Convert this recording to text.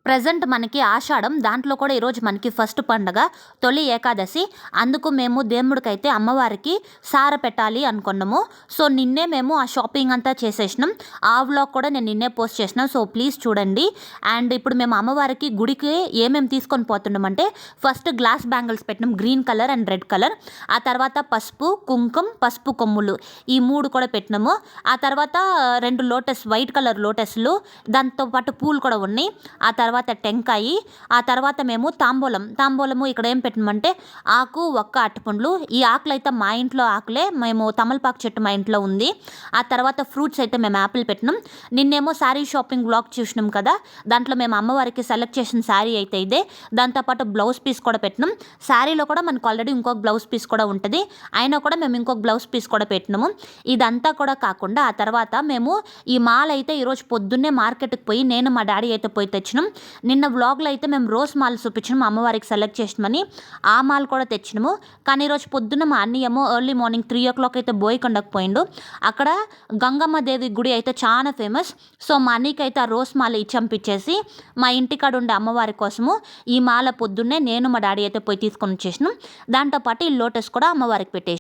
Present మనకి ఆషాఢం, దాంట్లో కూడా ఈరోజు మనకి ఫస్ట్ పండగ తొలి ఏకాదశి. అందుకు మేము దేవుడికైతే అమ్మవారికి సార పెట్టాలి అనుకున్నాము. సో నిన్నే మేము ఆ షాపింగ్ అంతా చేసేసినాం. ఆ వ్లాగ్ కూడా నేను నిన్నే పోస్ట్ చేసిన. సో ప్లీజ్ చూడండి. అండ్ ఇప్పుడు మేము అమ్మవారికి గుడికి ఏమేమి తీసుకొని పోతున్నామంటే, ఫస్ట్ గ్లాస్ బ్యాంగిల్స్ పెట్టినాం, green colour and red colour. ఆ తర్వాత పసుపు, కుంకుమ, పసుపు కొమ్ములు, ఈ 3 కూడా పెట్టినాము. ఆ తర్వాత 2 లోటస్, వైట్ కలర్ లోటస్లు, దాంతోపాటు పూలు కూడా ఉన్నాయి. ఆ తర్వాత టెంకాయి, ఆ తర్వాత మేము తాంబూలము ఇక్కడ ఏం పెట్టినామంటే ఆకు, ఒక్క, అరటిపండ్లు. ఈ ఆకులు అయితే మా ఇంట్లో ఆకులే, మేము తమలపాకు చెట్టు మా ఇంట్లో ఉంది. ఆ తర్వాత ఫ్రూట్స్ అయితే మేము యాపిల్ పెట్టినాం. నిన్నేమో శారీ షాపింగ్ బ్లాగ్ చూసినాం కదా, దాంట్లో మేము అమ్మవారికి సెలెక్ట్ చేసిన శారీ అయితే ఇదే. దాంతోపాటు బ్లౌజ్ పీస్ కూడా పెట్టినాం. శారీలో కూడా మనకు ఆల్రెడీ ఇంకొక బ్లౌజ్ పీస్ కూడా ఉంటుంది, అయినా కూడా మేము ఇంకొక బ్లౌజ్ పీస్ కూడా పెట్టినాము. ఇదంతా కూడా కాకుండా ఆ తర్వాత మేము ఈ మాల అయితే ఈరోజు పొద్దున్నే మార్కెట్కి పోయి నేను మా డాడీ అయితే పోయి తెచ్చినాం. నిన్న వ్లాగ్లో అయితే మేము రోజ్ మాల్ చూపించినాము, అమ్మవారికి సెలెక్ట్ చేసినామని. ఆ మాల్ కూడా తెచ్చినాము. కానీ ఈరోజు పొద్దున్న మా అన్నయ్యేమో ఎర్లీ మార్నింగ్ 3 o'clock అయితే బోయకొండకు పోయిండు. అక్కడ గంగమ్మ దేవి గుడి అయితే చాలా ఫేమస్. సో మా అన్నయ్యకి అయితే ఆ రోజ్ మాల ఇచ్చి పంపించేసి మా ఇంటికాడ ఉండే అమ్మవారి కోసము ఈ మాల పొద్దున్నే నేను మా డాడీ అయితే పోయి తీసుకొని వచ్చేసినాం. దాంతోపాటు ఈ లోటస్ కూడా అమ్మవారికి పెట్టేసి